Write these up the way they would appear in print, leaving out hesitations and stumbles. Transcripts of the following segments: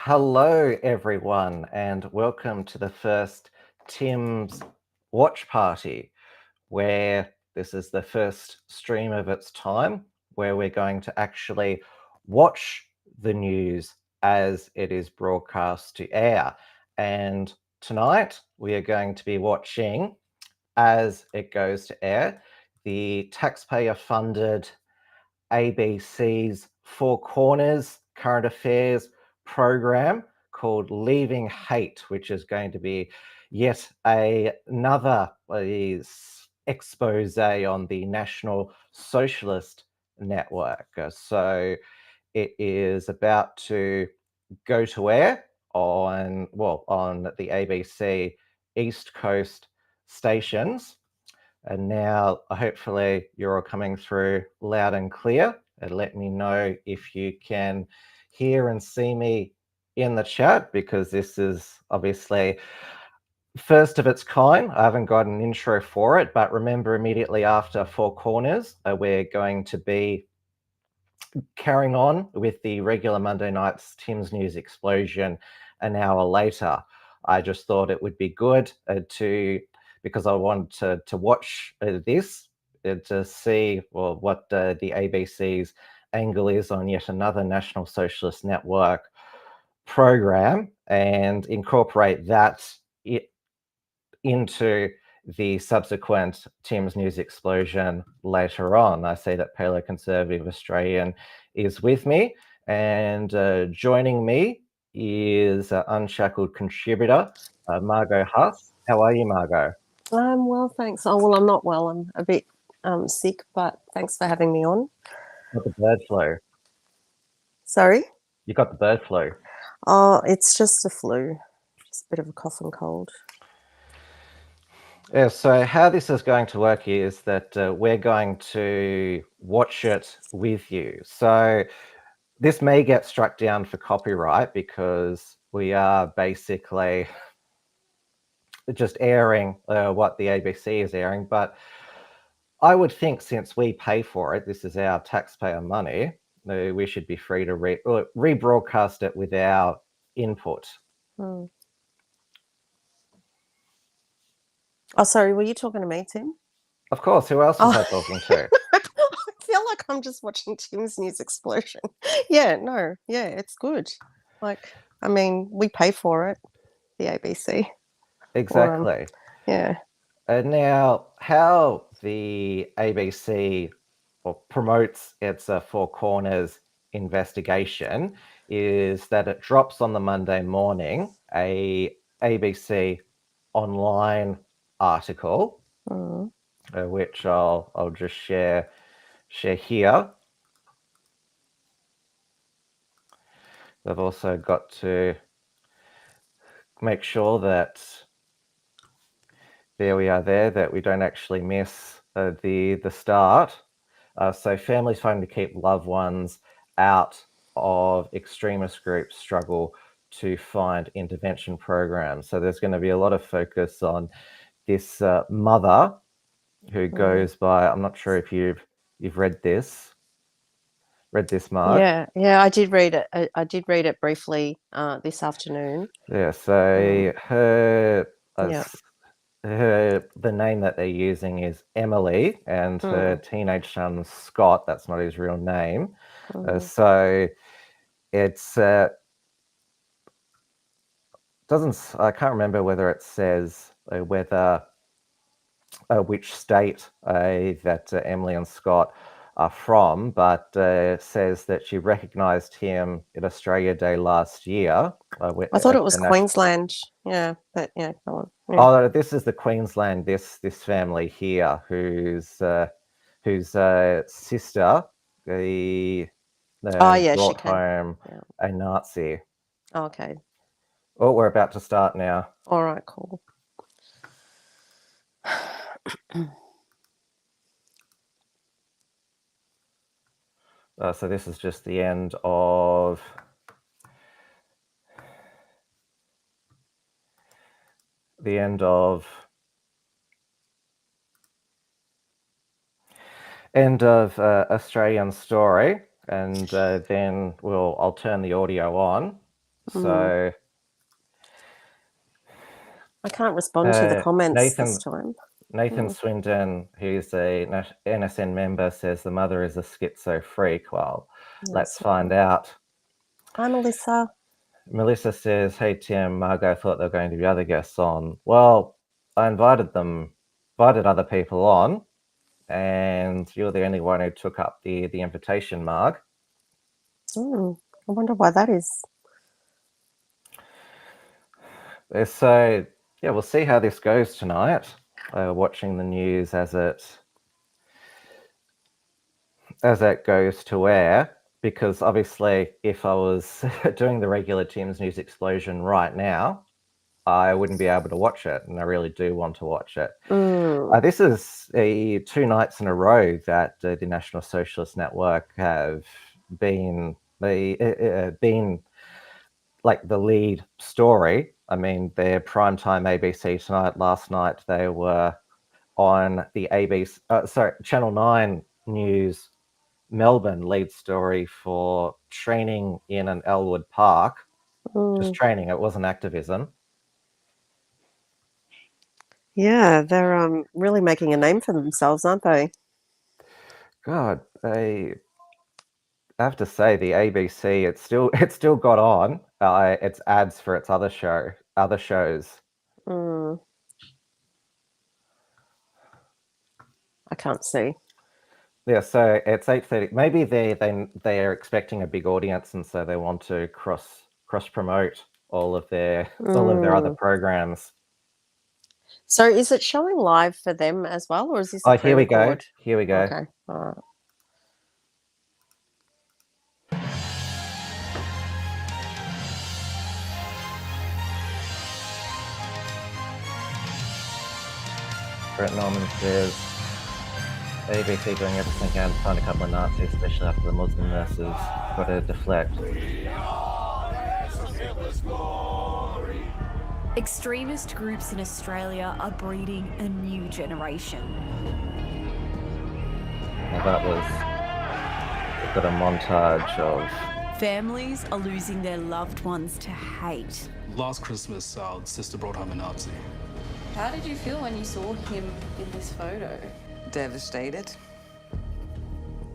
Hello, everyone, and welcome to the first Tim's Watch Party, where this is the first stream of its time, where we're going to actually watch the news as it is broadcast to air. And tonight we are going to be watching, as it goes to air, the taxpayer-funded ABC's Four Corners current affairs program called Leaving Hate, which is going to be yet another expose on the National Socialist Network. So it is about to go to air on the ABC East Coast stations. And now, hopefully, you're all coming through loud and clear. And let me know if you can hear and see me in the chat, because this is obviously first of its kind. I haven't got an intro for it, but remember, immediately after Four Corners, we're going to be carrying on with the regular Monday night's Tim's News Explosion an hour later. I just thought it would be good because I wanted to watch this to see what the ABC's angle is on yet another National Socialist Network program and incorporate that into the subsequent Tim's News Explosion later on. I see that Palo Conservative Australian is with me, and joining me is Unshackled contributor Margot Huss. How are you, Margot? I'm well, thanks. Oh, well, I'm not well. I'm a bit sick, but thanks for having me on. Got the bird flu. Sorry? You got the bird flu. Oh, it's just a flu. Just a bit of a cough and cold. Yeah, so how this is going to work is that we're going to watch it with you. So this may get struck down for copyright because we are basically just airing what the ABC is airing. But I would think, since we pay for it, this is our taxpayer money, we should be free to rebroadcast it with our input. Oh, sorry, were you talking to me, Tim? Of course, who else was I talking to? I feel like I'm just watching Tim's News Explosion. Yeah, it's good. We pay for it, the ABC. Exactly. Yeah. Now, how the ABC promotes its Four Corners investigation is that it drops on the Monday morning a ABC online article, which I'll just share here. I've also got to make sure that there we are that we don't actually miss the start. So families fighting to keep loved ones out of extremist groups struggle to find intervention programs. So there's going to be a lot of focus on this mother who goes by, I'm not sure if you've read this. Read this, Mark? Yeah, I did read it. I did read it briefly this afternoon. Yeah, so her Yeah. the name that they're using is Emily, and her teenage son Scott. That's not his real name. So it's doesn't. I can't remember whether it says whether which state that Emily and Scott are from, but says that she recognised him at Australia Day last year. I thought it was Queensland. Yeah, but yeah, go on. Yeah. Oh, this is the Queensland. This family here, whose sister brought home a Nazi. Okay. Oh, we're about to start now. All right, cool. So this is just the end of Australian Story, and then I'll turn the audio on So I can't respond to the comments Nathan this time. Swindon, who's a NSN member, says the mother is a schizo freak. Well, let's find out. Hi, Melissa. Melissa says, "Hey Tim, Margot thought there were going to be other guests on." Well, I invited other people on, and you're the only one who took up the invitation, Marg. I wonder why that is. So yeah, we'll see how this goes tonight. Watching the news as it goes to air, because obviously, if I was doing the regular Tim's News Explosion right now, I wouldn't be able to watch it, and I really do want to watch it. This is 2 nights in a row that the National Socialist Network have been like the lead story. I mean, their primetime ABC tonight. Last night they were on the Channel 9 News Melbourne lead story for training in an Elwood Park. Just training, it wasn't activism. Yeah, they're really making a name for themselves, aren't they? God, I have to say the ABC, it's still got on. It's ads for its other shows. I can't see. Yeah, so it's 8:30. Maybe they're expecting a big audience, and so they want to cross promote all of their other programs. So is it showing live for them as well, or is this a pre-record? Here we go. Okay, all right. Brett Norman says, ABC doing everything they can to find a couple of Nazis, especially after the Muslim nurses got to deflect. Extremist groups in Australia are breeding a new generation. Now that was got a montage of... Families are losing their loved ones to hate. Last Christmas, our sister brought home a Nazi. How did you feel when you saw him in this photo? Devastated.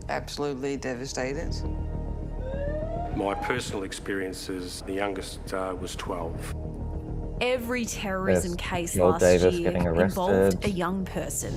Absolutely devastated. My personal experience is the youngest was 12. Every terrorism case Lord last Davis year getting involved arrested. a young person.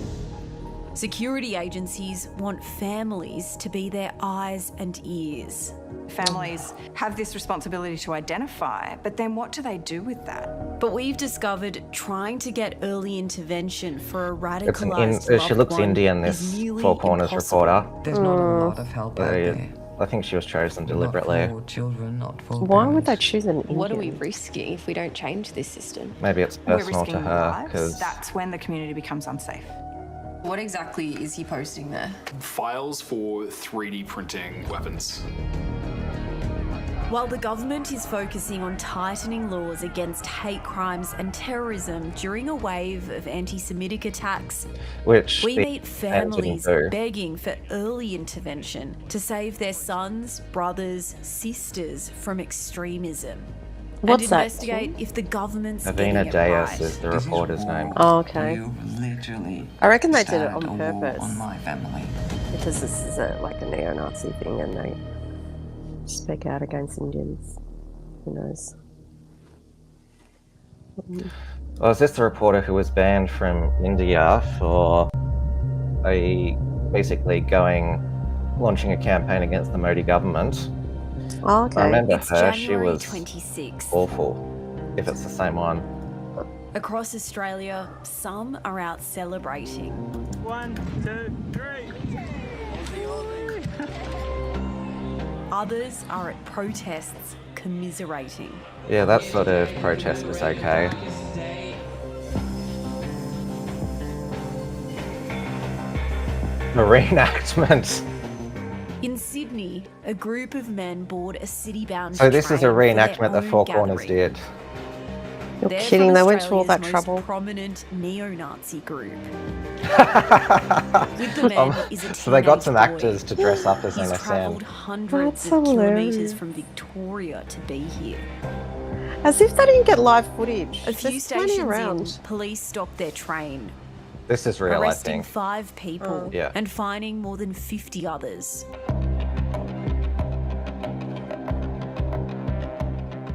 Security agencies want families to be their eyes and ears. Families have this responsibility to identify, but then what do they do with that? But we've discovered trying to get early intervention for a radicalised she looks loved one Indian, is this nearly Four Corners impossible. reporter. There's not a lot of help out there. I think she was chosen deliberately. Not for children, not for Why would they parents. choose an Indian? What are we risking if we don't change this system? Maybe it's We're personal risking to her, lives. because That's when the community becomes unsafe. What exactly is he posting there? Files for 3D printing weapons. While the government is focusing on tightening laws against hate crimes and terrorism during a wave of anti-Semitic attacks, which we the meet families didn't do. begging for early intervention to save their sons, brothers, sisters from extremism. What's and that, investigate if the government's Avina getting it Deus right. is the This is reporter's war. name. Oh, okay. You literally I reckon they did it started on a war purpose. on my family. Because this is like a neo-Nazi thing, and they speak out against Indians. Who knows? Well, is this the reporter who was banned from India for basically launching a campaign against the Modi government? Oh, okay. I remember It's her, she January was 26th. awful, if it's the same one. Across Australia, some are out celebrating. 1, 2, 3. Others are at protests commiserating. Yeah, that sort of protest is okay. A reenactment. In Sydney, a group of men board a city-bound So this is a train for their reenactment that own Four Corners gathering. did. You're They're kidding, from they went to all Australia's that most trouble. prominent neo-Nazi group. With the men is a So they got some teenage boy. actors to dress up as He's NSN. travelled hundreds That's of kilometres hilarious. from Victoria to be here. As if they didn't get live footage. A few There's plenty stations in, around. police stopped their train, This is real, I arresting think. 5 people Yeah. and fining more than 50 others.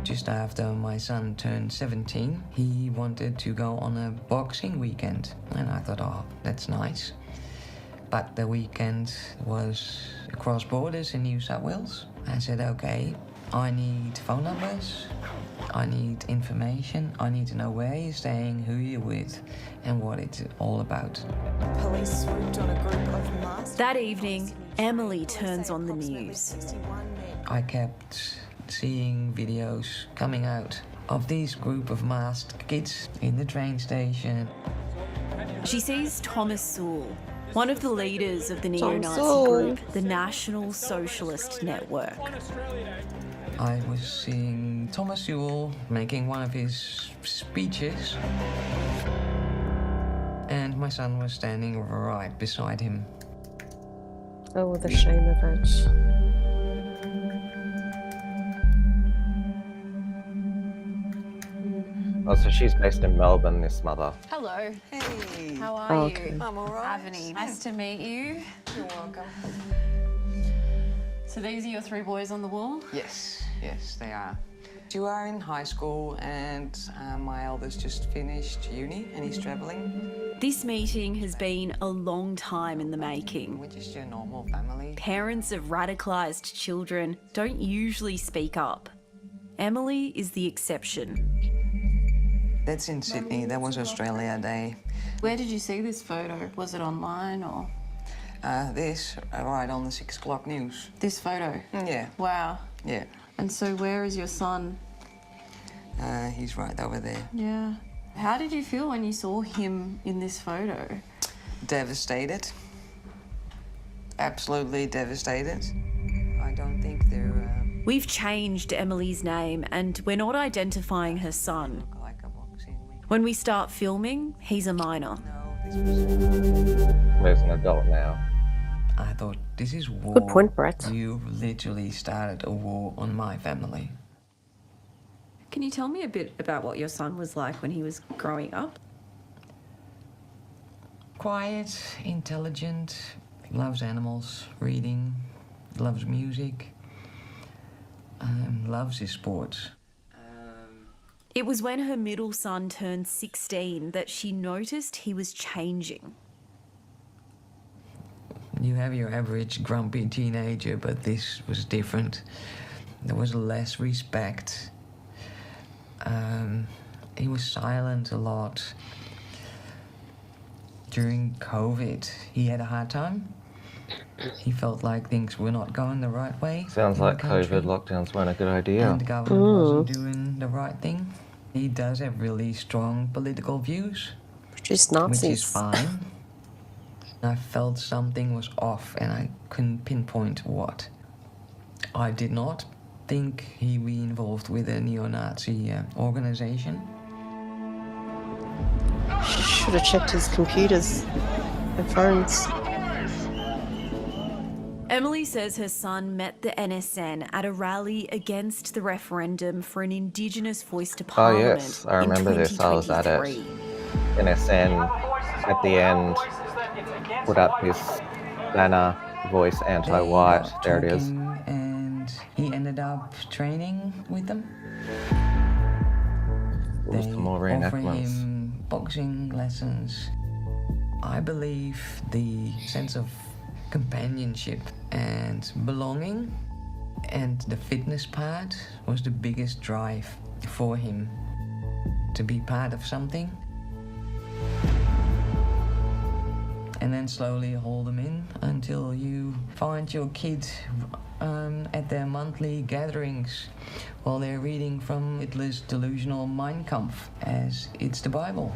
Just after my son turned 17, he wanted to go on a boxing weekend. And I thought, oh, that's nice. But the weekend was across borders in New South Wales. I said, okay, I need phone numbers, I need information, I need to know where you're staying, who you're with, and what it's all about. Police swooped on a group of masked... That evening, Emily turns on the news. I kept seeing videos coming out of this group of masked kids in the train station. She sees Thomas Sewell, one of the leaders of the neo-Nazi Sewell. group, the National Socialist Network. I was seeing Thomas Sewell making one of his speeches, and my son was standing right beside him. Oh, the shame of it. Oh, so she's based in Melbourne, this mother. Hello. Hey. How are Oh, you? okay. I'm all right. Avani, nice to meet you. You're welcome. So these are your 3 boys on the wall? Yes, they are. 2 are in high school, and my eldest just finished uni, and he's traveling. This meeting has been a long time in the making. We're just your normal family. Parents of radicalised children don't usually speak up. Emily is the exception. That's in Sydney. That was Australia Day. Where did you see this photo? Was it online or? This, right on the 6 o'clock news. This photo? Yeah, Wow. yeah. And so where is your son? He's right over there. Yeah. How did you feel when you saw him in this photo? Devastated. Absolutely devastated. I don't think they're... We've changed Emily's name and we're not identifying her son. like a boxing week. When we start filming, he's a minor. No, this was... There's an adult now. I thought, this is war. Good point, Brett. You've literally started a war on my family. Can you tell me a bit about what your son was like when he was growing up? Quiet, intelligent, loves animals, reading, loves music, loves his sports. It was when her middle son turned 16 that she noticed he was changing. You have your average grumpy teenager, but this was different. There was less respect. He was silent a lot. During COVID, he had a hard time. He felt like things were not going the right way. Sounds in like the country, COVID lockdowns weren't a good idea. and the government wasn't doing the right thing. He does have really strong political views, Produce which is Nazis. fine. I felt something was off and I couldn't pinpoint what. I did not think he'd be involved with a neo-Nazi organization. Should have checked his computers and phones. Emily says her son met the NSN at a rally against the referendum for an Indigenous voice to Oh Parliament yes, I remember in this. I was at it. 2023. NSN at the end put up this banner, voice anti-white. They got There it is. talking, and he ended up training with them. There was They some more offer reenactments. him boxing lessons. I believe the sense of companionship and belonging and the fitness part was the biggest drive for him to be part of something. And then slowly hold them in until you find your kid at their monthly gatherings while they're reading from Hitler's delusional Mein Kampf as it's the Bible.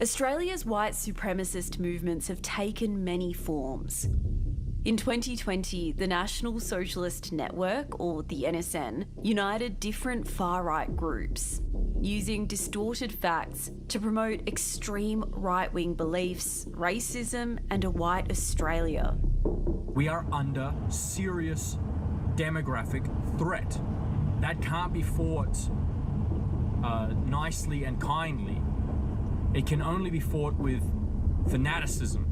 Australia's white supremacist movements have taken many forms. In 2020, the National Socialist Network, or the NSN, united different far-right groups, using distorted facts to promote extreme right-wing beliefs, racism, and a white Australia. We are under serious demographic threat. That can't be fought nicely and kindly. It can only be fought with fanaticism.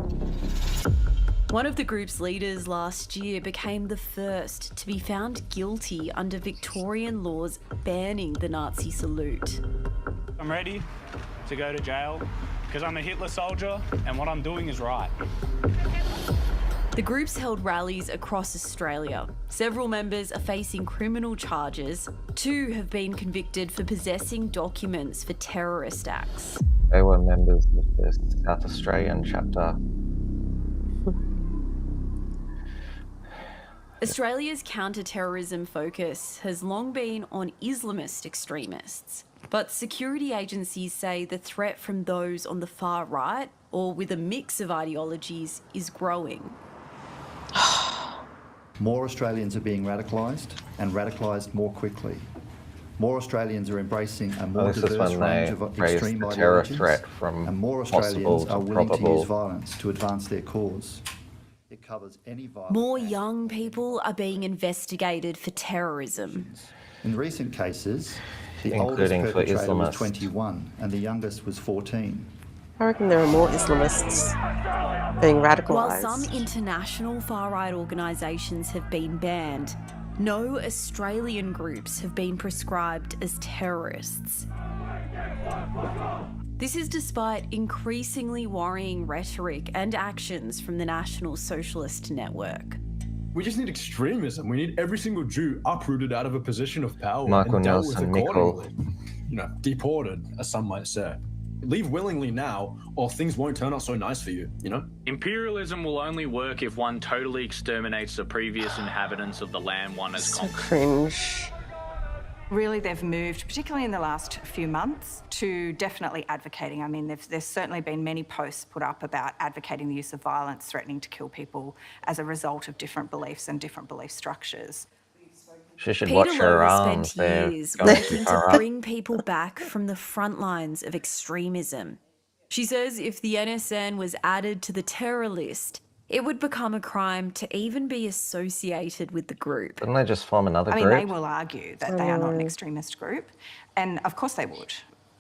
One of the group's leaders last year became the first to be found guilty under Victorian laws banning the Nazi salute. I'm ready to go to jail because I'm a Hitler soldier and what I'm doing is right. The group's held rallies across Australia. Several members are facing criminal charges. 2 have been convicted for possessing documents for terrorist acts. They were members of the South Australian chapter. Australia's counter-terrorism focus has long been on Islamist extremists, but security agencies say the threat from those on the far right, or with a mix of ideologies, is growing. More Australians are being radicalised, and radicalised more quickly. More Australians are embracing a more diverse range of extreme ideologies, and more Australians are willing to use violence to advance their cause. It covers any violence. More young people are being investigated for terrorism. In recent cases, the oldest perpetrator was 21 and the youngest was 14. I reckon there are more Islamists being radicalised. While some international far-right organisations have been banned, no Australian groups have been prescribed as terrorists. This is despite increasingly worrying rhetoric and actions from the National Socialist Network. We just need extremism. We need every single Jew uprooted out of a position of power Michael and dealt with Nelson, accordingly. Deported, as some might say. Leave willingly now, or things won't turn out so nice for you, Imperialism will only work if one totally exterminates the previous inhabitants of the land one has conquered. Cringe. Really, they've moved, particularly in the last few months, to definitely advocating. I mean, there's certainly been many posts put up about advocating the use of violence, threatening to kill people as a result of different beliefs and different belief structures. She should Peter watch her Lowe arms. spent years working to bring people back from the front lines of extremism. She says if the NSN was added to the terror list, it would become a crime to even be associated with the group. Didn't they just form another group? They will argue that they are not an extremist group, and of course they would.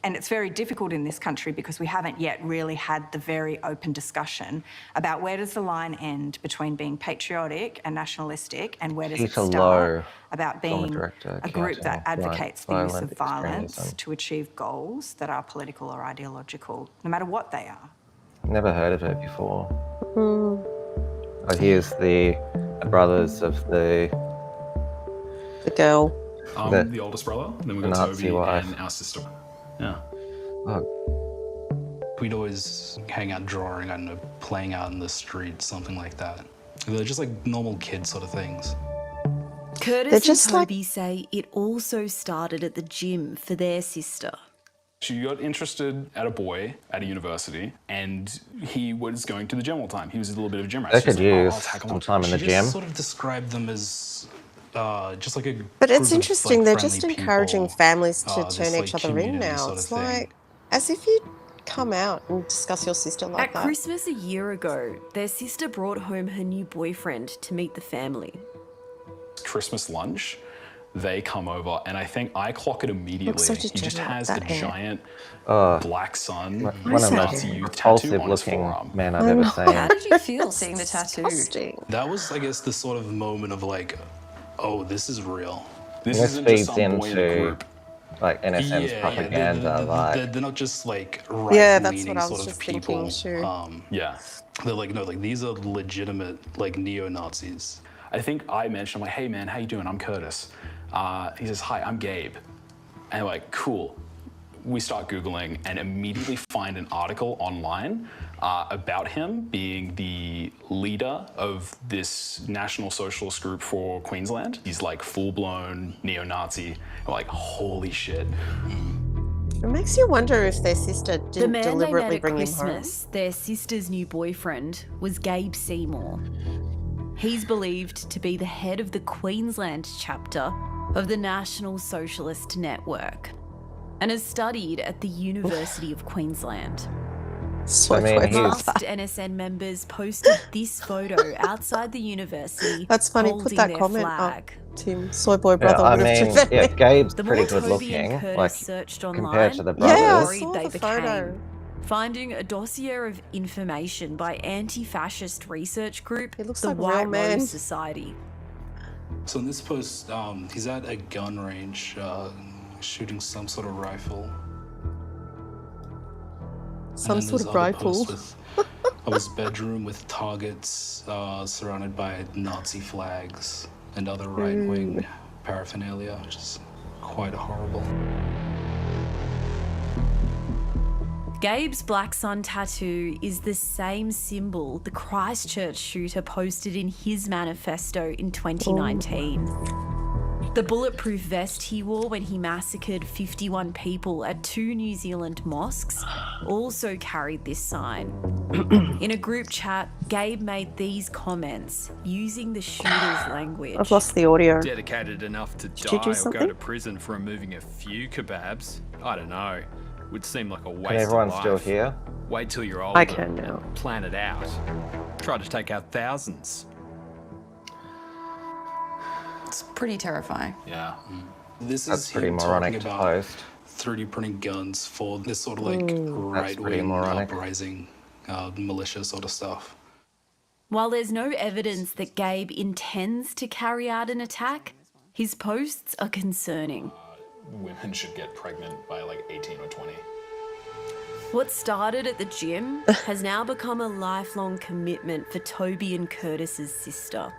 And it's very difficult in this country because we haven't yet really had the very open discussion about where does the line end between being patriotic and nationalistic, and where does it start about being a group that advocates the use of violence to achieve goals that are political or ideological, no matter what they are. Never heard of it before. Here's the brothers of the girl. I'm the oldest brother, and then we've got Toby and our sister. Yeah. We'd always hang out drawing, I don't know, playing out in the street, something like that. They're just like normal kid sort of things. Curtis and Toby say it also started at the gym for their sister. She got interested at a boy at a university, and he was going to the gym all the time. He was a little bit of a gym rat. They could use some time in the She gym. just sort of described them as just like a But it's group interesting, of, they're like, just friendly encouraging people, families to this, turn like, each other in community now. sort It's of thing. like, as if you'd come out and discuss your sister like that. At Christmas a year ago, their sister brought home her new boyfriend to meet the family. Christmas lunch, they come over, and I think I clock it immediately. He just has a giant black sun One of the Nazi most youth tattoo on his repulsive-looking forearm. men I've ever seen. How did you feel seeing the tattoo? That was, I guess, the sort of moment of like, oh, this is real. This feeds into like NSN's propaganda. They're not just like Yeah, that's right-leaning what I was sort of just people. thinking too. Yeah. They're like, no, like these are legitimate like neo-Nazis. I think I mentioned, I'm like, hey man, how you doing? I'm Curtis. He says, hi, I'm Gabe. And I'm like, cool. We start Googling and immediately find an article online about him being the leader of this National Socialist group for Queensland. He's like full-blown neo-Nazi. We're like, holy shit. It makes you wonder if their sister The didn't man they met deliberately at bring him home. Christmas, their sister's new boyfriend, was Gabe Seymour. He's believed to be the head of the Queensland chapter of the National Socialist Network and has studied at the University of Queensland. Past NSN members posted this photo outside the university. That's funny. Put that their comment flag. up, Tim. Soy boy brother would have defended me. Gabe's The pretty more good Toby and looking, Curtis like searched compared online, to the the brothers. Yeah, I worried saw they the became, photo. finding a dossier of information by anti-fascist research group, looks the like a real White man. Rose Society. So in this post, he's at a gun range shooting some sort of rifle. Some sort of rifle. Of his bedroom with targets surrounded by Nazi flags and other right-wing paraphernalia, which is quite horrible. Gabe's black sun tattoo is the same symbol the Christchurch shooter posted in his manifesto in 2019. The bulletproof vest he wore when he massacred 51 people at 2 New Zealand mosques also carried this sign. In a group chat, Gabe made these comments using the shooter's language. I've lost the audio. Dedicated enough to Did you die do or something? go to prison for removing a few kebabs? I don't know. Would seem like a waste Can everyone of life. still hear? Wait till you're older. I can now. and plan it out. Try to take out thousands. It's pretty terrifying. Yeah. This That's is pretty him moronic talking to about post. 3D printing guns for this sort of like That's pretty right-wing moronic. uprising, militia sort of stuff. While there's no evidence that Gabe intends to carry out an attack, his posts are concerning. Women should get pregnant by like 18 or 20. What started at the gym has now become a lifelong commitment for Toby and Curtis's sister.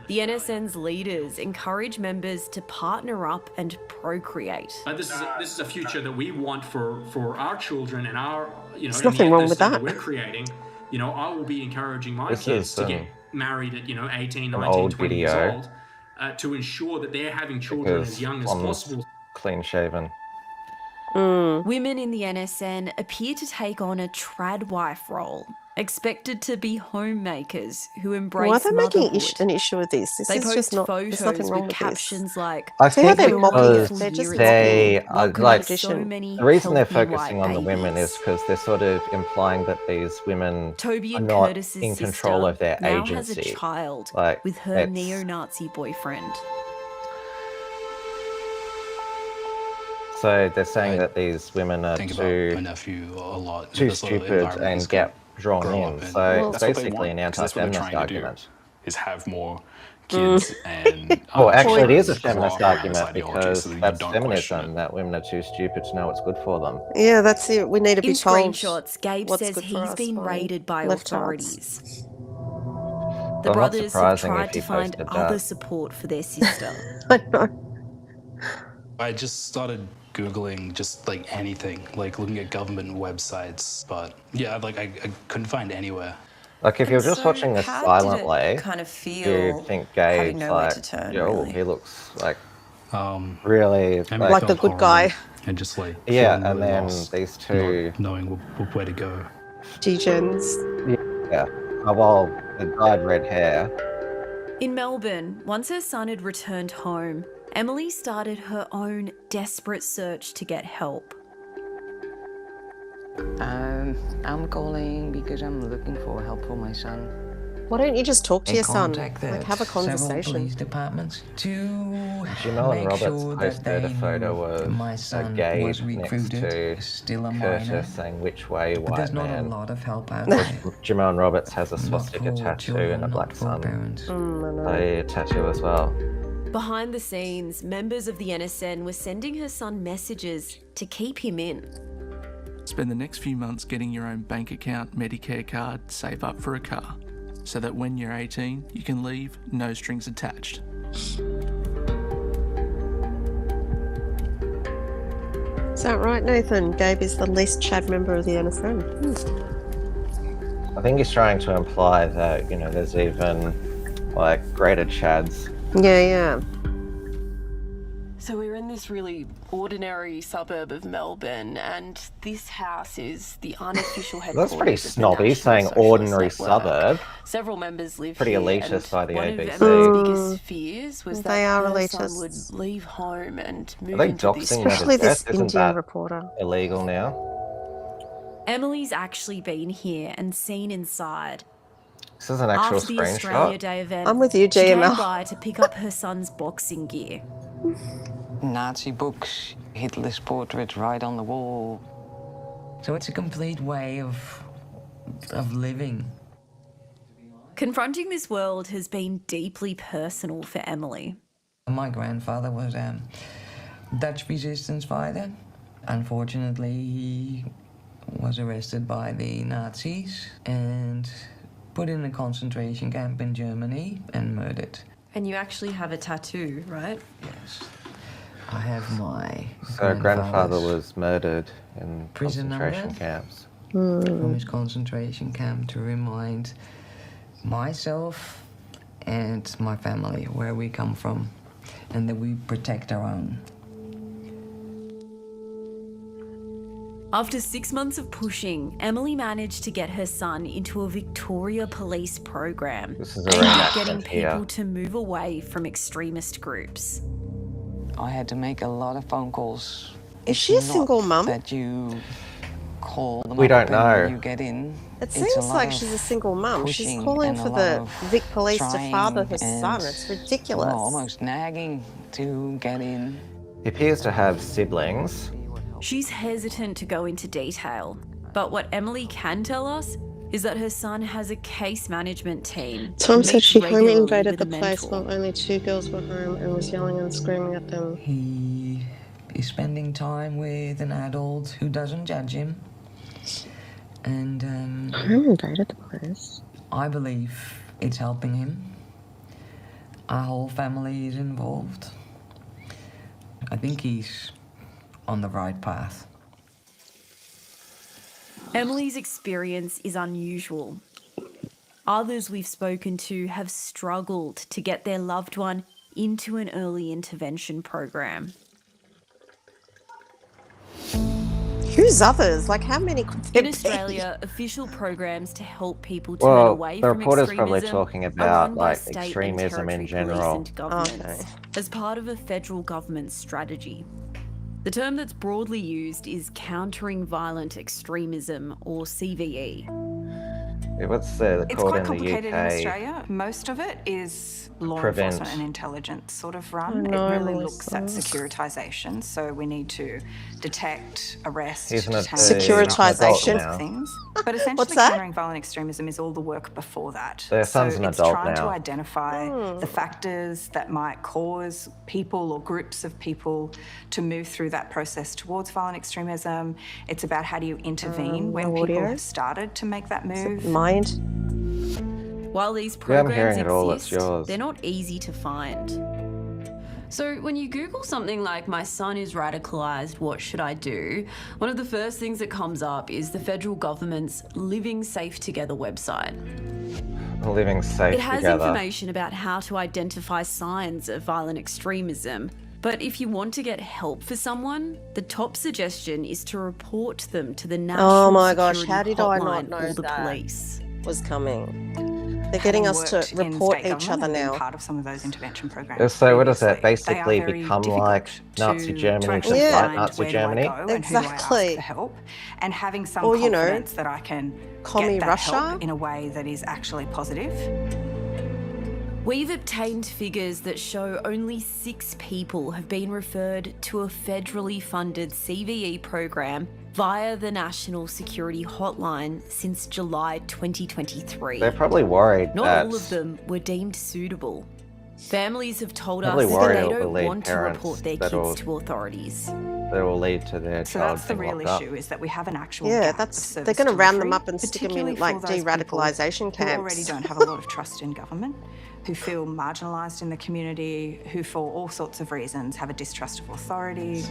The NSN's leaders encourage members to partner up and procreate. This is a future that we want for our children and our, There's nothing wrong with that. We're creating. I will be encouraging my This kids is, to get married at 18, an 19, old 20 video. years old to ensure that they're having children Because as young as almost possible. clean shaven. Women in the NSN appear to take on a trad wife role, expected to be homemakers who embrace Why are they making motherhood. an issue of this? This They is post just not. photos There's nothing wrong with with captions like, I See how think they're mocking it? because They're just they mocking are it. like so many the reason they're healthy focusing white on the women babies. is because they're sort of implying that these women Toby are and not Curtis's in control sister of their now agency. has a child Like, with her it's- neo-Nazi boyfriend. So they're saying that these women are Think about too my nephew a lot. too the sort of stupid environment and he's get drawn grow in. up in. So Well, it's that's what they basically an want, 'cause that's what they're anti-feminist trying to do, argument. is have more kids and Well, actually, it is a grow feminist up around this argument ideology because so that you that's don't question feminism, that women are too stupid to know what's good for them. Yeah, that's it. We need to be In told. screenshots, Gabe what's says good for he's us been by raided by leftards. authorities. Well, The not brothers have surprising if tried he to find posted other that. support for their sister. I just started Googling just like anything, like looking at government websites, but yeah, like I couldn't find anywhere. Like if you're And just so watching this how did it silently, kind of you feel think having Gabe's nowhere like, to turn, yo, really? he looks like really Like the good guy. And just like yeah, feeling and really then lost, these two not knowing where to go. Degens. yeah, well, the dyed red hair. In Melbourne, once her son had returned home, Emily started her own desperate search to get help. I'm calling because I'm looking for help for my son. Why don't you just talk to I your son? contacted Like, have a several conversation. police departments to Jamel and make Roberts sure that posted a they photo knew my of son Gabe was next recruited, to still a minor. Curtis saying which way, But white there's not man. a lot of help out there. Jamel and Roberts has a Not swastika for tattoo children, and a not black for sun. parents. A tattoo as well. Behind the scenes, members of the NSN were sending her son messages to keep him in. Spend the next few months getting your own bank account, Medicare card, save up for a car, so that when you're 18, you can leave, no strings attached. Is that right, Nathan? Gabe is the least Chad member of the NSN. I think he's trying to imply that, you know, there's even like greater Chads. Yeah, yeah. So we're in this really ordinary suburb of Melbourne, and this house is the unofficial headquarters. That's pretty of the snobby, National saying Socialist ordinary Network. suburb. Several members live Pretty here, elitist by the one ABC. of Emily's biggest fears was They that are her son elitists. would leave home and Are move they into this. doxing Especially them to this death? Isn't Indian that reporter. illegal now? Emily's actually been here and seen inside. This is an actual After the Australia screenshot. Day event, I'm with you, she came GML. by to pick up her son's boxing gear. Nazi books, Hitler's portrait right on the wall. So it's a complete way of living. Confronting this world has been deeply personal for Emily. My grandfather was a Dutch resistance fighter. Unfortunately, he was arrested by the Nazis and put in a concentration camp in Germany and murdered. And you actually have a tattoo, right? Yes. I have my So grandfather was murdered in prison concentration number camps. from his concentration camp to remind myself and my family where we come from and that we protect our own. After 6 months of pushing, Emily managed to get her son into a Victoria police program This is aimed around at getting accent here. people to move away from extremist groups. I had to make a lot of phone calls. Is she a It's not single mum? that you call them We up don't and know. you get in. It It's a seems lot like of she's a single mum. She's pushing calling and a for lot the of Vic police to trying father her and, son. It's ridiculous. well, almost nagging to get in. He appears to have siblings. She's hesitant to go into detail, but what Emily can tell us is that her son has a case management team. Tom that said meets she home regularly invaded with the a place mentor. while only 2 girls were home and was yelling and screaming at them. He is spending time with an adult who doesn't judge him. And Home invaded the place. I believe it's helping him. Our whole family is involved. I think he's on the right path. Emily's experience is unusual. Others we've spoken to have struggled to get their loved one into an early intervention program. Who's others? Like, how many could there In be? Australia, official programs to help people turn Well, away the from reporter's extremism probably talking are about run by like state and extremism in territory police general. and governments as part of a federal government strategy. The term that's broadly used is countering violent extremism, or CVE. Yeah, what's the It's called quite in the complicated UK? in Australia. Most of it is law Prevent. enforcement and intelligence sort of run. I know, It really Melissa. looks at securitisation. So we need to detect, arrest, He's not detain, the- Securitisation. he's an adult now. things. But essentially, What's that? countering violent extremism is all the work before that. Their son's an it's adult trying to now. identify the factors that might cause people or groups of people to move through that process towards violent extremism. It's about how do you intervene when no people audio? have started to make that move. Mind? While these Yeah, I'm programs hearing it all, it's exist, yours. they're not easy to find. So when you Google something like "my son is radicalised, what should I do?" one of the first things that comes up is the federal government's Living Safe Together website. Living safe It has together. information about how to identify signs of violent extremism, but if you want to get help for someone, the top suggestion is to report them to the National Oh my gosh, Security how did I not Hotline know or the that police. was coming? They're getting us to Worked in report state each government other and been now. part of some of those intervention programs. So what does that previously. They are basically very become difficult like Nazi to Germany, actually just like find Nazi where do I Germany? go and who do I Exactly. ask for help, and having some Or, you know, confidence that I can commie get that Russia? help in a way that is actually positive. We've obtained figures that show only 6 people have been referred to a federally funded CVE program via the National Security Hotline since July 2023. They're probably worried Not that all of them were deemed suitable. Families have told Probably us worried that they it will don't lead want to parents report their that'll- kids to authorities. that will lead to their So child that's the being real locked issue, up. is that we have an actual Yeah, gap that's of service they're going to round them delivery, up and stick them in particularly like for those de-radicalisation people who already camps. don't have a lot of trust in government, who feel marginalised in the community, who for all sorts of reasons have a distrust of authority.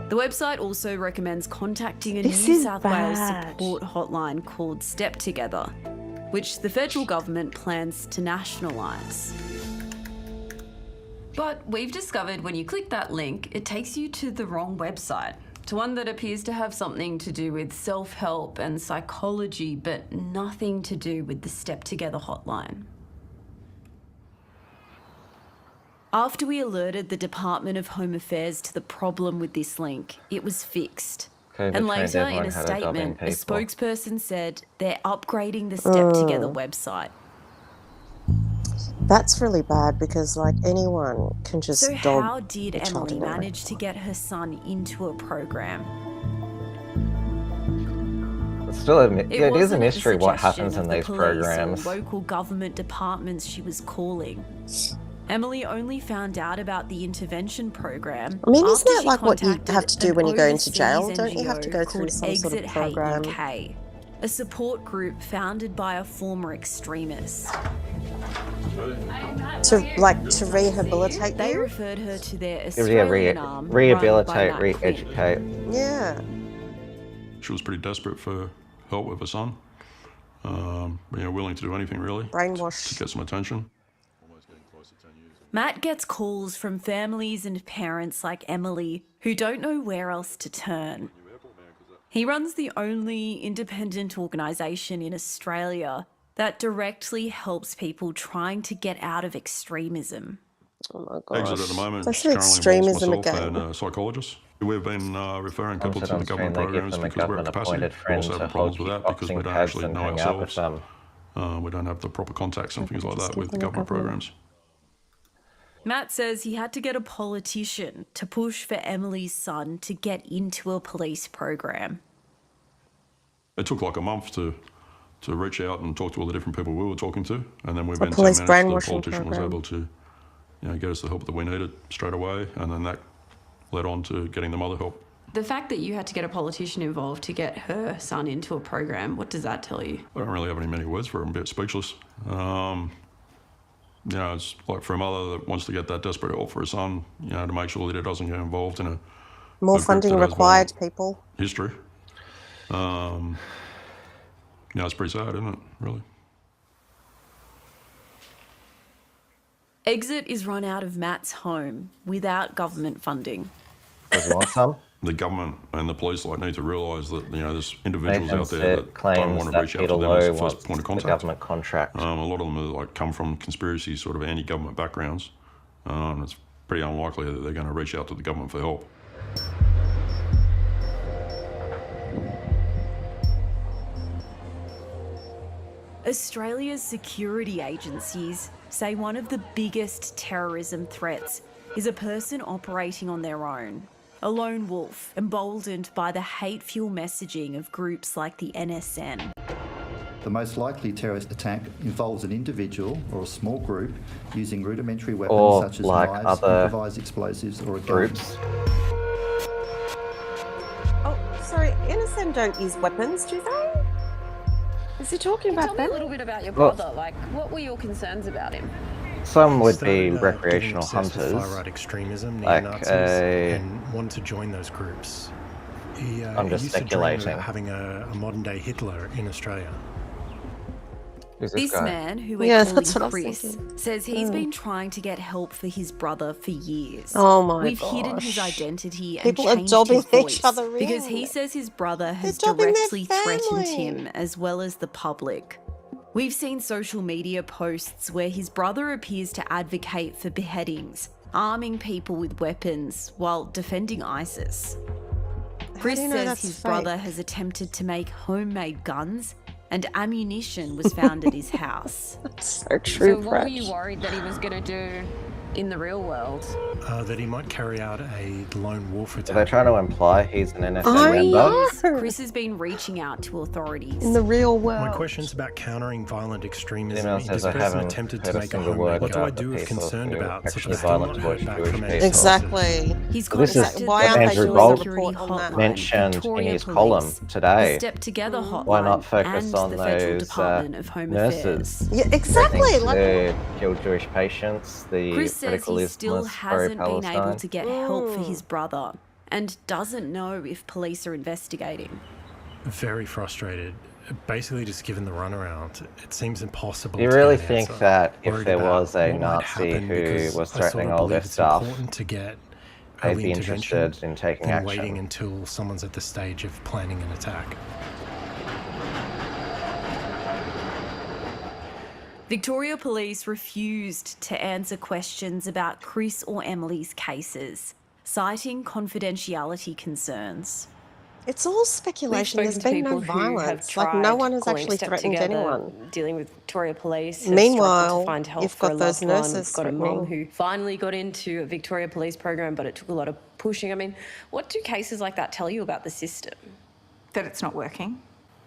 The website also recommends contacting a This New is South Wales bad. support hotline called Step Together, which the federal government plans to nationalise. But we've discovered when you click that link, it takes you to the wrong website, to one that appears to have something to do with self-help and psychology, but nothing to do with the Step Together hotline. After we alerted the Department of Home Affairs to the problem with this link, it was fixed. And later, in a statement, a spokesperson said they're upgrading the Step Together website. That's really bad because, like, anyone can just So dog how did a child Emily in a manage to get her son into a program? It's still it is a wasn't at the mystery what suggestion happens of in the these police or programs. local government departments she was calling. Emily only found out about the intervention program. I mean, isn't after that she like what you contacted have to do an when you go into overseas jail? Don't you have to NGO go through called some sort of Exit Hate program? UK, a support group founded by a former extremist. To rehabilitate They you? referred her to their Australian arm, rehabilitate, run by Matt re-educate. Yeah. She was pretty desperate for help with her son. Willing to do anything really. Brainwashed. To get some attention. Matt gets calls from families and parents like Emily who don't know where else to turn. He runs the only independent organisation in Australia that directly helps people trying to get out of extremism. Oh my gosh. Exit at the moment That's currently extremism involves myself again. and a psychologist. We've been referring people to the On government stream, they give programs them a because we're at capacity. government-appointed We friend also to have problems hold with that because we kickboxing don't pads actually and know hang out with ourselves. them. We don't have the proper contacts and things like that with the government programs. Matt says he had to get a politician to push for Emily's son to get into a police program. It took like a month to reach out and talk to all the different people we were talking to, and then within 10 police minutes the brainwashing politician was program. able to get us the help that we needed straight away, and then that led on to getting them other help. The fact that you had to get a politician involved to get her son into a program, what does that tell you? I don't really have many words for it. I'm a bit speechless. It's like for a mother that wants to get that desperate help for her son, to make sure that he doesn't get involved in More a group funding that has required, violent people. history. It's pretty sad, isn't it, really? Exit is run out of Matt's home without government funding. Does he want some? The government and the police need to realise that there's individuals Nathan out there that don't claims want to that reach out Peter to them as Lowe the first wants point of the contact. government contract. A lot of them are come from conspiracy sort of anti-government backgrounds. It's pretty unlikely that they're going to reach out to the government for help. Australia's security agencies say one of the biggest terrorism threats is a person operating on their own, a lone wolf emboldened by the hate-fueled messaging of groups like the NSN. The most likely terrorist attack involves an individual or a small group using rudimentary weapons Or such as like knives, other improvised explosives, or a gun. groups. Oh, sorry, NSN don't use weapons, do they? Is he talking about Tell me them? a little bit about your Well- brother. Like, what were your concerns about him? Some would be Started, recreational getting obsessed with hunters. far-right extremism, like neo-Nazis, a- and wanted to join those groups. He I'm just used to dream speculating. about having a modern-day Hitler in Australia. Who's This guy? man, who we're Yeah, calling that's what I was Chris, thinking. says he's been trying to get help for his brother for years. Oh my We've hidden his gosh. identity and People are changed dobbing his voice each other because in. he says his brother has dobbing their directly threatened family. him as well as the public. We've seen social media posts where his brother appears to advocate for beheadings, arming people with weapons while defending ISIS. Chris do you know says that's his fake? brother has attempted to make homemade guns and ammunition was found at his house. So So true, what were you worried that he was going to do in the real world? That he might carry out a lone wolf Are they attack. trying to imply he's an NSN I member? know. Chris has been reaching out to authorities. In the real world. My question's about countering violent extremism. Email This says I person haven't attempted heard to a make a single word homemade. What do I about the do if people concerned who about such actually a still not violent heard towards back Jewish from people. any Exactly. He's So this is contacted Why the aren't they Andrew doing Bolt a report on that? mentioned Victoria in his Police, column today. the Step Together hotline, Why not focus and on the Federal those Department of Home nurses? Affairs. Yeah, exactly. threatening Like, to kill Jewish patients, the Chris says radical he still Islamists hasn't been able pro-Palestine. to get help for his brother and doesn't know if police are investigating. Very frustrated. basically just given the runaround, it seems impossible. Do you to really get an think answer. that if Worried there about was a what might Nazi happen, who because was I sort threatening of all their believe it's stuff, important to get they'd early be intervention interested in taking than action? waiting until someone's at the stage of planning an attack. Victoria Police refused to answer questions about Chris or Emily's cases, citing confidentiality concerns. It's all speculation. There's been no violence. Like, no one has actually threatened anyone. Dealing with Victoria Police. Meanwhile, to find help you've for got a those loved one. nurses We've got a threatening. mum who finally got into a Victoria Police program, but it took a lot of pushing. I mean, what do cases like that tell you about the system? That it's not working.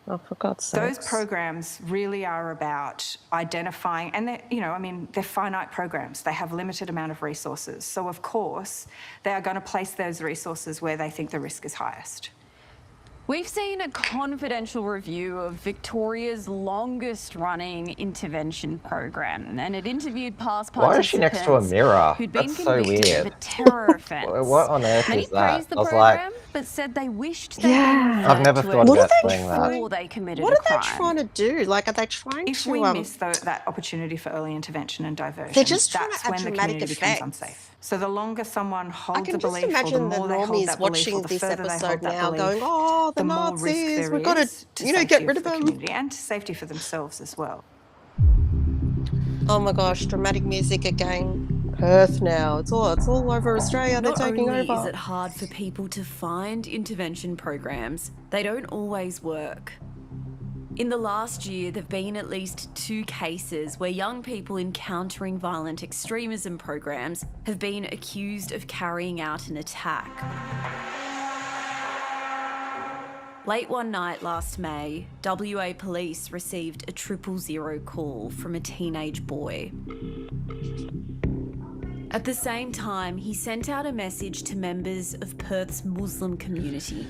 Oh, for God's sake. Those programs really are about identifying, and they're finite programs. They have limited amount of resources. So, of course, they are going to place those resources where they think the risk is highest. We've seen a confidential review of Victoria's longest-running intervention program, and it interviewed past Why is she next to a participants mirror? who'd been That's so convicted weird. of a terror offence. What on earth Many is that? praised the I was program, like, but said they wished they I've never thought about doing that. before they committed What a are they crime. trying to do? Like, are they trying If to... we miss that opportunity for early intervention and diversion, They're just trying that's to add when the dramatic community becomes effects. unsafe. So the longer someone holds can a just belief, or the imagine the more they hold normies that belief, watching or the this further they episode hold that now belief, going, "Oh, the more risk Nazis, there we've got to, is get safety rid of of the them." community and to safety for themselves as well. Oh my gosh, dramatic music again. Perth now. It's all over Australia. They're Not taking only over. is it hard for people to find intervention programs, they don't always work. In the last year, there have been at least 2 cases where young people encountering violent extremism programs have been accused of carrying out an attack. Late one night last May, WA Police received a 000 call from a teenage boy. At the same time, he sent out a message to members of Perth's Muslim community.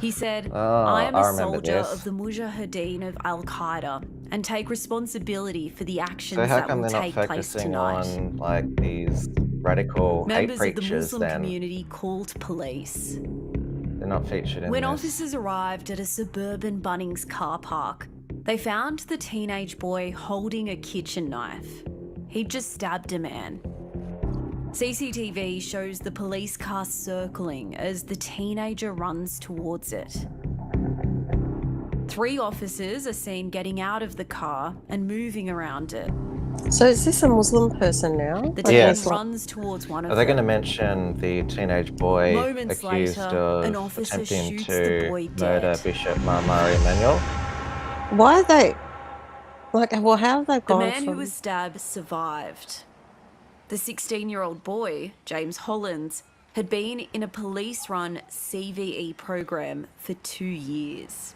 He said, I am a soldier of the Mujahideen of Al-Qaeda and take responsibility for the actions So how that come will they're not take place focusing tonight. on like these radical hate Members of the preachers Muslim then? community called police. They're not featured in When this. officers arrived at a suburban Bunnings car park, they found the teenage boy holding a kitchen knife. He'd just stabbed a man. CCTV shows the police car circling as the teenager runs towards it. 3 officers are seen getting out of the car and moving around it. So is this a Muslim person now? The teen runs towards one of Are they going to them. mention the teenage boy Moments accused later, an of officer attempting shoots the boy to murder dead. Bishop Marmari Emanuel? Why are they... Like, well, how have they The gone man who from... was stabbed survived. The 16-year-old boy, James Hollands, had been in a police-run CVE program for 2 years.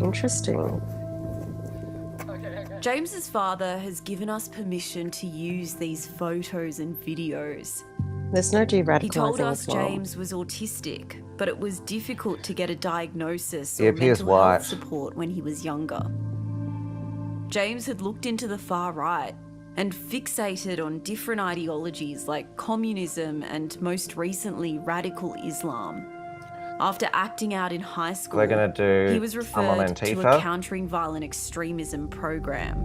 Interesting. James's father has given us permission to use these photos and videos. There's no de-radicalising He told us as well. James was autistic, but it was difficult to get a diagnosis He or appears mental white. health support when he was younger. James had looked into the far right and fixated on different ideologies like communism and, most recently, radical Islam. After acting out in high school, They're going to do he was I'm on referred to a Antifa? countering violent extremism program.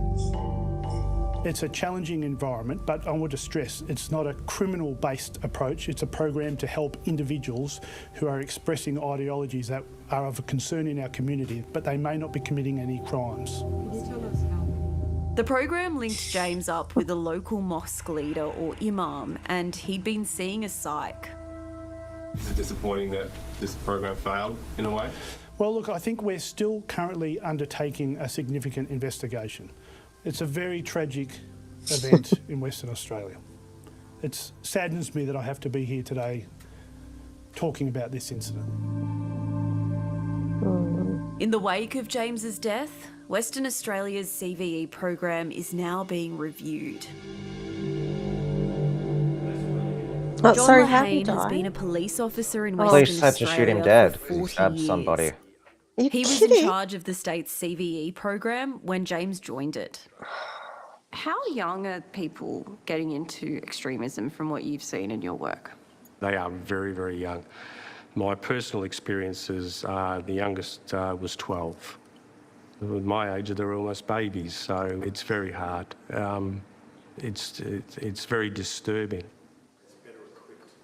It's a challenging environment, but I want to stress it's not a criminal-based approach. It's a program to help individuals who are expressing ideologies that are of a concern in our community, but they may not be committing any crimes. The program linked James up with a local mosque leader or imam, and he'd been seeing a psych. Is it disappointing that this program failed in a way? Well, look, I think we're still currently undertaking a significant investigation. It's a very tragic event in Western Australia. It saddens me that I have to be here today talking about this incident. In the wake of James's death, Western Australia's CVE program is now being reviewed. Oh, John sorry, how did he Mahane has die? been a police officer in Police Western had to shoot him Australia dead for because he 40 stabbed years. somebody. He was in charge of the state's CVE program when James joined it. How young are people getting into extremism from what you've seen in your work? They are very, very young. My personal experience is the youngest was 12. With my age, they're almost babies, so it's very hard. It's very disturbing.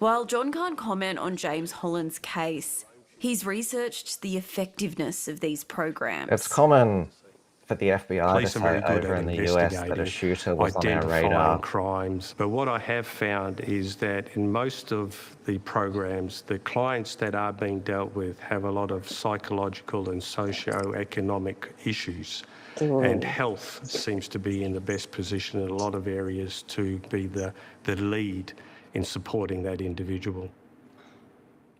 While John can't comment on James Holland's case, he's researched the effectiveness of these programs. It's common for the FBI Police to are say very good over at in the US that a shooter was on our identifying radar. crimes. But what I have found is that in most of the programs, the clients that are being dealt with have a lot of psychological and socio-economic issues. And health seems to be in the best position in a lot of areas to be the lead in supporting that individual.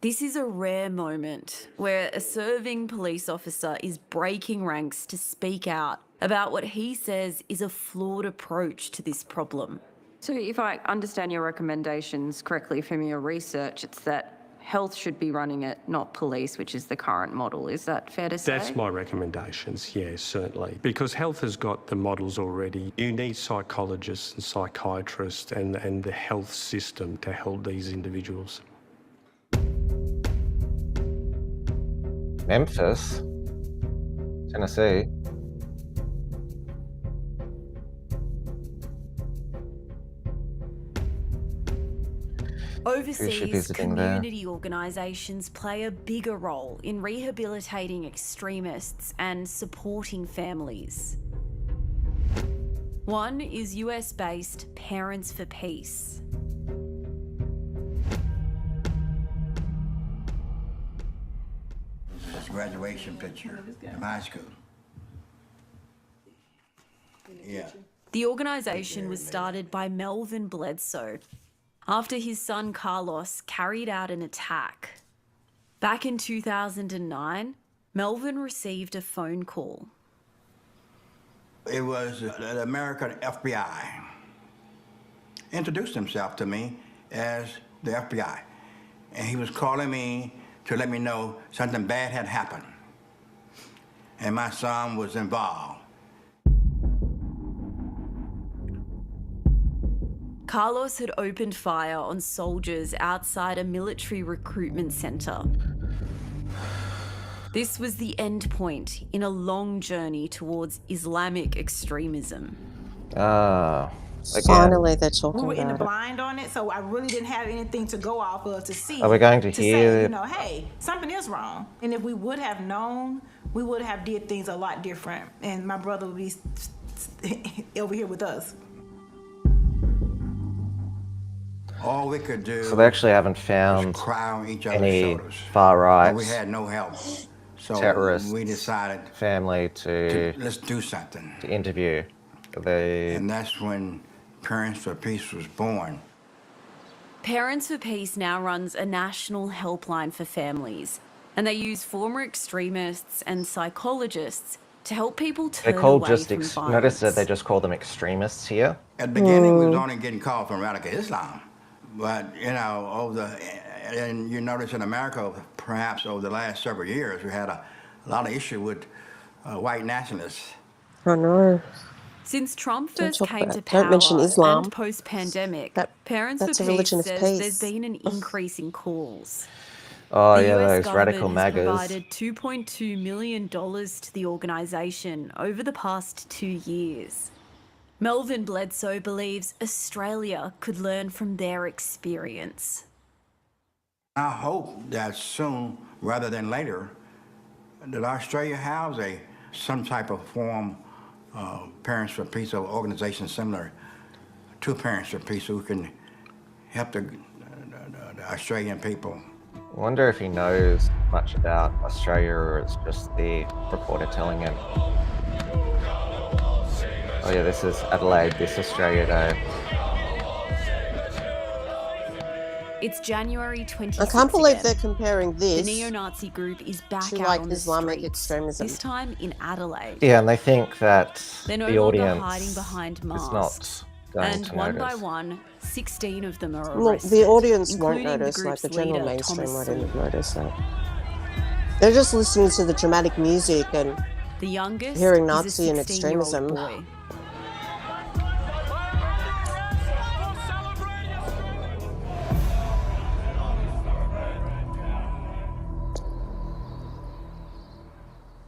This is a rare moment where a serving police officer is breaking ranks to speak out about what he says is a flawed approach to this problem. So if I understand your recommendations correctly from your research, it's that health should be running it, not police, which is the current model. Is that fair to say? That's my recommendations, yes, certainly. Because health has got the models already. You need psychologists and psychiatrists and the health system to help these individuals. Memphis, Tennessee. Overseas community organisations play a bigger role in rehabilitating extremists and supporting families. One is US-based Parents for Peace. This graduation picture from high school. Yeah. The organisation was started by Melvin Bledsoe after his son Carlos carried out an attack. Back in 2009, Melvin received a phone call. It was the American FBI. Introduced himself to me as the FBI. And he was calling me to let me know something bad had happened. And my son was involved. Carlos had opened fire on soldiers outside a military recruitment centre. This was the end point in a long journey towards Islamic extremism. Finally, they're talking We were in the about it. blind on it, so I really didn't have anything to go off of to see. Are we going to hear? Say, you know, hey, something is wrong. And if we would have known, we would have did things a lot different. And my brother would be over here with us. All we could do. So they actually haven't found cry on each other's any shoulders. far-right We had no help. So terrorist we decided family to let's do something. To interview. And that's when Parents for Peace was born. Parents for Peace now runs a national helpline for families, and they use former extremists and psychologists to help people turn away from violence. Notice that they just call them extremists here. At the beginning, we was only getting called from radical Islam. But, you know, and you notice in America, perhaps over the last several years, we had a lot of issue with white nationalists. I know. Since Trump first came to Don't mention power Islam. and post-pandemic, Parents that's for a Peace religion of says peace. there's been an increase in calls. Oh, The yeah, US those radical government has MAGAs. provided $2.2 million to the organisation over the past 2 years. Melvin Bledsoe believes Australia could learn from their experience. I hope that soon, rather than later, that Australia has some type of form of Parents for Peace or organization similar to Parents for Peace who can help the Australian people. I wonder if he knows much about Australia or it's just the reporter telling him. Oh yeah, this is Adelaide, this Australia Day. It's January 26th. I can't believe again. they're comparing The this neo-Nazi group is back to out like on the Islamic streets, extremism. this time in Adelaide. Yeah, and they think that They're no the longer audience hiding behind is masks. not going And to one notice. by one, 16 of them are Look, arrested. the audience won't including notice, the like the group's general leader, mainstream Thomas won't even Sue. notice that. They're just listening to the dramatic music and The youngest hearing is a Nazi and 16-year-old extremism. boy.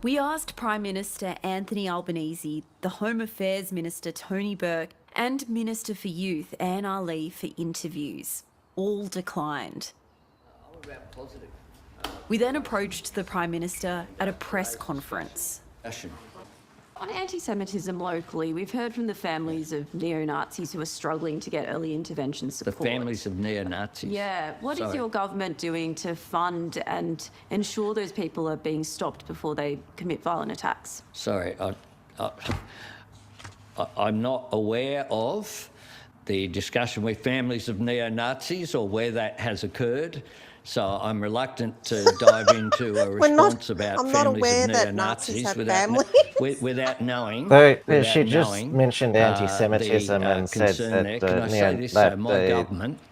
We asked Prime Minister Anthony Albanese, the Home Affairs Minister Tony Burke, and Minister for Youth Anne Ali for interviews. All declined. We then approached the Prime Minister at a press conference. On anti-Semitism locally, we've heard from the families of neo-Nazis who are struggling to get early intervention support. The families of neo-Nazis? Yeah. What is your government doing to fund and ensure those people are being stopped before they commit violent attacks? Sorry, I'm not aware of the discussion with families of neo-Nazis or where that has occurred. So I'm reluctant to dive into a response about families of neo-Nazis without knowing. So she just mentioned anti-Semitism and said that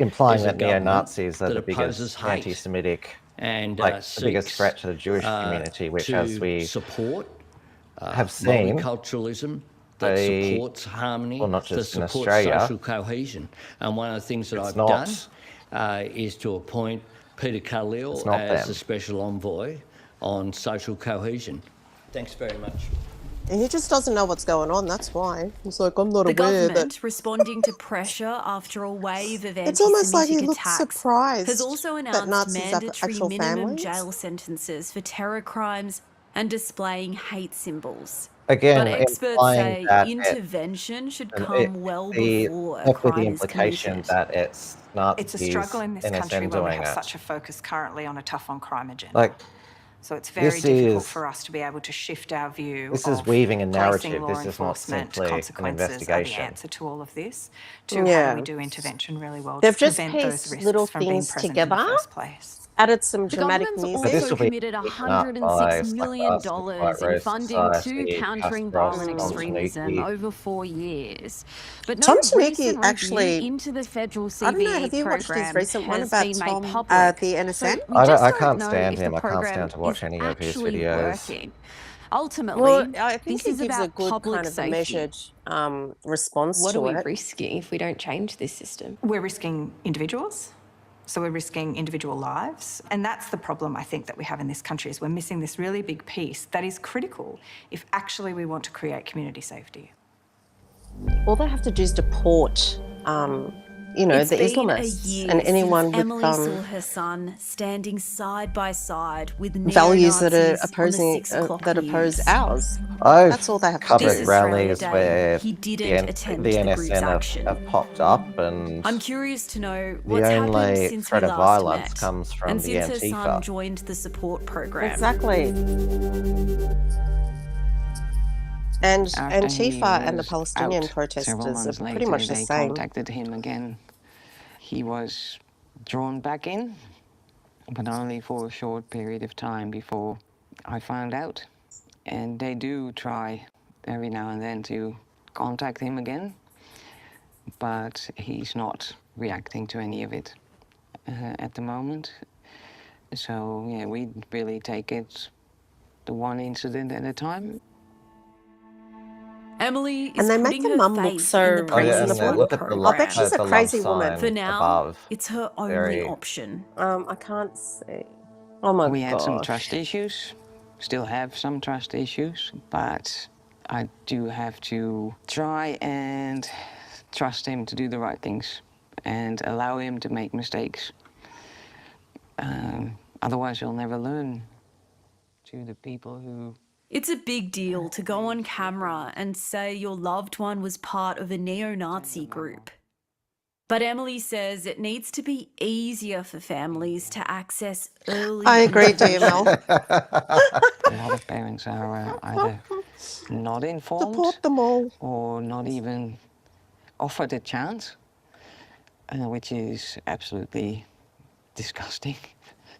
implying that neo-Nazis are the biggest anti-Semitic, and the biggest threat to the Jewish community, which, as we have seen, multiculturalism that supports harmony, not just that in supports Australia, social cohesion. And one of the things that I've done is to appoint Peter Khalil as the Special Envoy on social cohesion. Thanks very much. And he just doesn't know what's going on, that's why. He's like, I'm not aware that... The government, responding to pressure after a wave of It's almost like he anti-Semitic looks attacks, surprised has also that announced Nazis have mandatory actual minimum families. jail sentences for terror crimes and displaying hate symbols. Again, but experts say intervention should come well before a crime the is implication committed. that it's Nazis, It's a struggle in this country when we have such a focus currently on a tough on crime agenda. So it's very difficult for us to be able to shift our view. This is weaving a narrative. Law This is not simply an investigation. Are the answer to all of this. To how do we do intervention really well? They've to just prevent those pieced risks little from being things present together, in the first place. added some The dramatic government's music. also committed $106 million in funding to countering violent extremism over 4 years. But no recent review into the federal CVE I don't know, have you watched his recent one about Tom, the NSN? I can't stand him. I can't stand to watch any of his videos. Working. Ultimately, well, I think this is gives about a good public kind of safety. measured response What to are we it. risking if we don't change this system? We're risking individuals. So we're risking individual lives. And that's the problem, I think, that we have in this country, is we're missing this really big piece that is critical if actually we want to create community safety. All they have to do is deport, the Islamists and anyone with Emily saw her son standing side by side with values that are neo-Nazis opposing on the 6 o'clock that oppose news. ours. I've That's all they have to covered do. rallies Day, where he the didn't attend the group's NSN action. have popped up, and I'm curious to know the what's happened only since threat we of last violence met, comes from and the since her son Antifa. joined the support program. Exactly. And After Antifa he and the was Palestinian out, protesters several are months pretty later, much the they same. contacted him again. He was drawn back in, but only for a short period of time before I found out. And they do try every now and then to contact him again, but he's not reacting to any of it at the moment. So, yeah, we really take it the one incident at a time. Emily is And they make putting the her mum look faith so in the President's reasonable. look at the I bet she's a love crazy sign woman. For now, above. it's her only Very- option. I can't see. Oh my god. We had some trust issues, still have some trust issues, but I do have to try and trust him to do the right things and allow him to make mistakes. Otherwise, you'll never learn. To the people who... It's a big deal to go on camera and say your loved one was part of a neo-Nazi group. But Emily says it needs to be easier for families to access early... I agree, DML. A lot of parents are either not informed Support them all. or not even offered a chance, which is absolutely disgusting.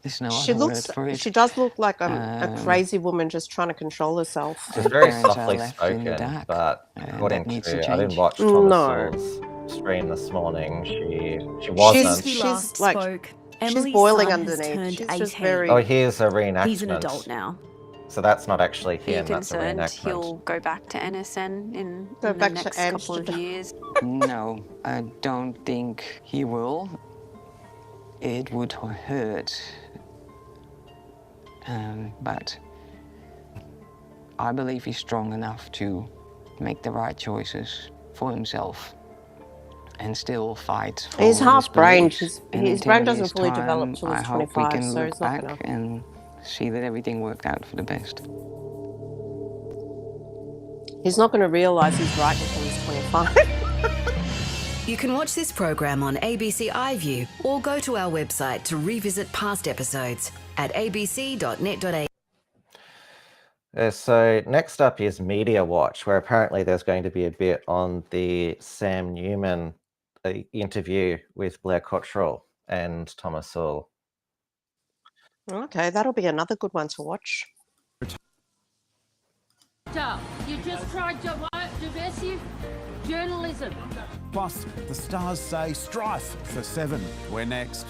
There's no She other looks. word for it. She does look like a crazy woman just trying to control herself. She's very Parents are softly left in the spoken, dark, but and according that needs to, to I didn't change. watch Thomas Sewell's stream this morning. She wasn't. She's like, spoke, she's Emily's boiling son has underneath. turned She's 18. just very. Oh, here's a reenactment. He's an adult now. So that's not actually Are you him. That's a concerned reenactment. he'll go back to NSN in Go the back to next couple of Amsterdam. years? No, I don't think he will. It would hurt. But I believe he's strong enough to make the right choices for himself and still fight for He's half-brained. beliefs. His brain doesn't fully develop till I he's hope we 25, can so look he's not back gonna. and see that everything worked out for the best. He's not going to realise he's right until he's 25. You can watch this program on ABC iView or go to our website to revisit past episodes at abc.net.au. So next up is Media Watch, where apparently there's going to be a bit on the Sam Newman interview with Blair Cottrell and Thomas Sowell. Okay, that'll be another good one to watch. You just tried divisive journalism. Plus, the stars say strife for 7. We're next.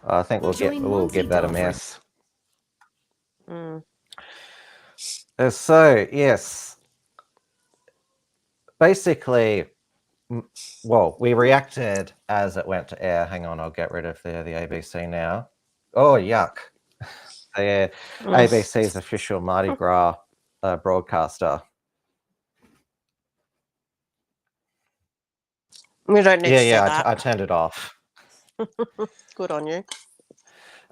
I think we'll give that a mess. So yes, basically, well, we reacted as it went to air. Hang on, I'll get rid of the ABC now. Oh, yuck! The ABC's official Mardi Gras broadcaster. We don't need to see that. I turned it off. Good on you.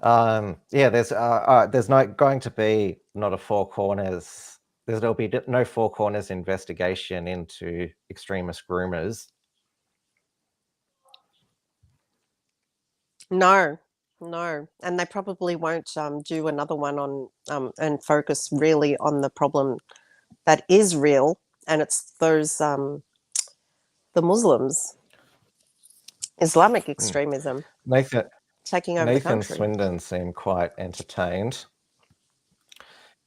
Yeah, there's not going to be not a Four Corners. There'll be no Four Corners investigation into extremist groomers. No, and they probably won't do another one on and focus really on the problem that is real, and it's those the Muslims, Islamic extremism. Taking over the country. Nathan Swindon seemed quite entertained.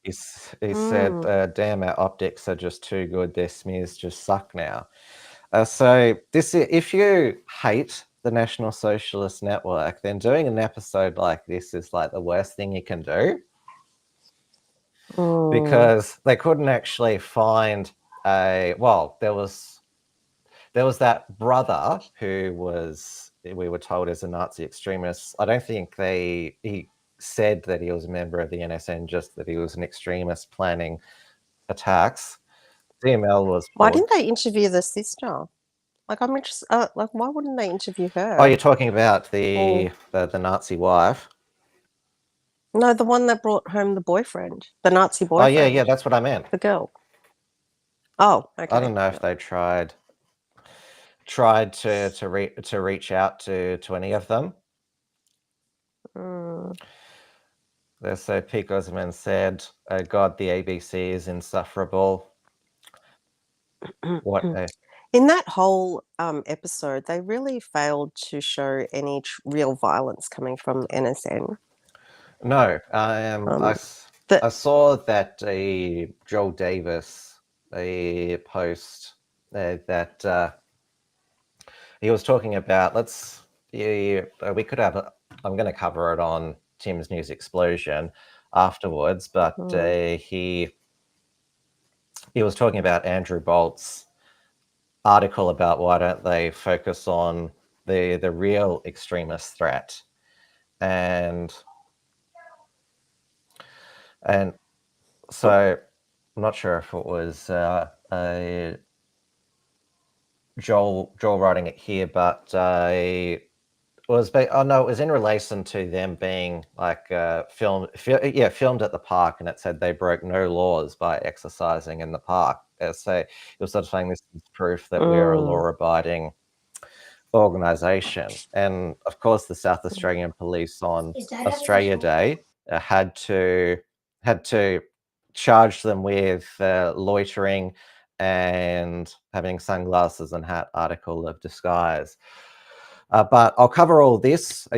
He said, damn, our optics are just too good. Their smears just suck now. So if you hate the National Socialist Network, then doing an episode like this is like the worst thing you can do. Because they couldn't actually find there was that brother who we were told is a Nazi extremist. I don't think he said that he was a member of the NSN, just that he was an extremist planning attacks. DML was. Why didn't they interview the sister? Like, I'm interested. Like, why wouldn't they interview her? Oh, you're talking about the Nazi wife? No, the one that brought home the boyfriend, the Nazi boyfriend. Oh yeah, that's what I meant. The girl. Oh, okay. I don't know if they tried to reach out to any of them. So Pete Gosman said, "Oh God, the ABC is insufferable." In that whole episode, they really failed to show any real violence coming from NSN. No, I saw that Joel Davis post that he was talking about. We could have. I'm going to cover it on Tim's News Explosion afterwards, but he was talking about Andrew Bolt's article about why don't they focus on the real extremist threat, and so I'm not sure if it was Joel writing it here, but it was in relation to them being like filmed at the park, and it said they broke no laws by exercising in the park. So it was sort of saying this is proof that we're a law-abiding organisation. And of course, the South Australian Police on Australia Day had to charge them with loitering and having sunglasses and hat, article of disguise. But I'll cover all this.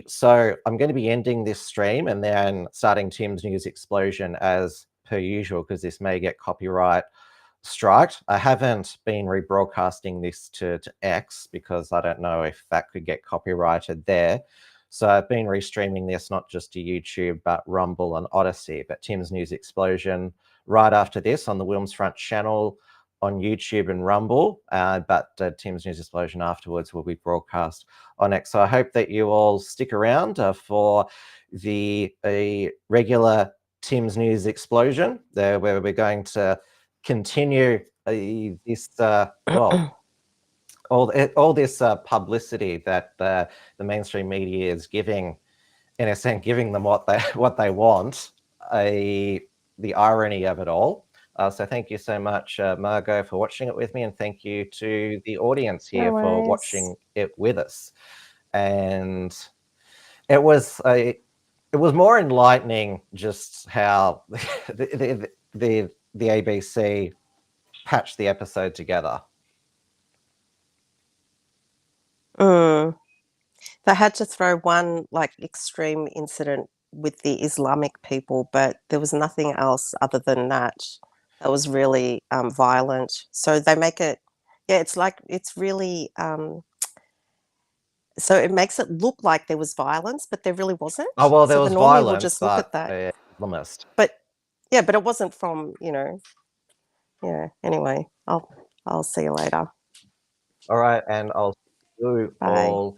So I'm going to be ending this stream and then starting Tim's News Explosion as per usual, because this may get copyright striked. I haven't been rebroadcasting this to X because I don't know if that could get copyrighted there. So I've been restreaming this not just to YouTube, but Rumble and Odyssey. But Tim's News Explosion right after this on the Wilmsfront channel on YouTube and Rumble. But Tim's News Explosion afterwards will be broadcast on X. So I hope that you all stick around for the regular Tim's news explosion, where we're going to continue this well, all this publicity that the mainstream media is giving, in a sense, giving them what they want. The irony of it all. So thank you so much, Margot, for watching it with me, and thank you to the audience here for watching it with us. And it was more enlightening just how the ABC patched the episode together. They had to throw one like extreme incident with the Islamic people, but there was nothing else other than that was really violent. So they make it, yeah, it's really, so it makes it look like there was violence, but there really wasn't. Oh, well, there so was the normie will violence, just look at that. But yeah, but it wasn't from, yeah, anyway, I'll see you later. All right, and I'll see you all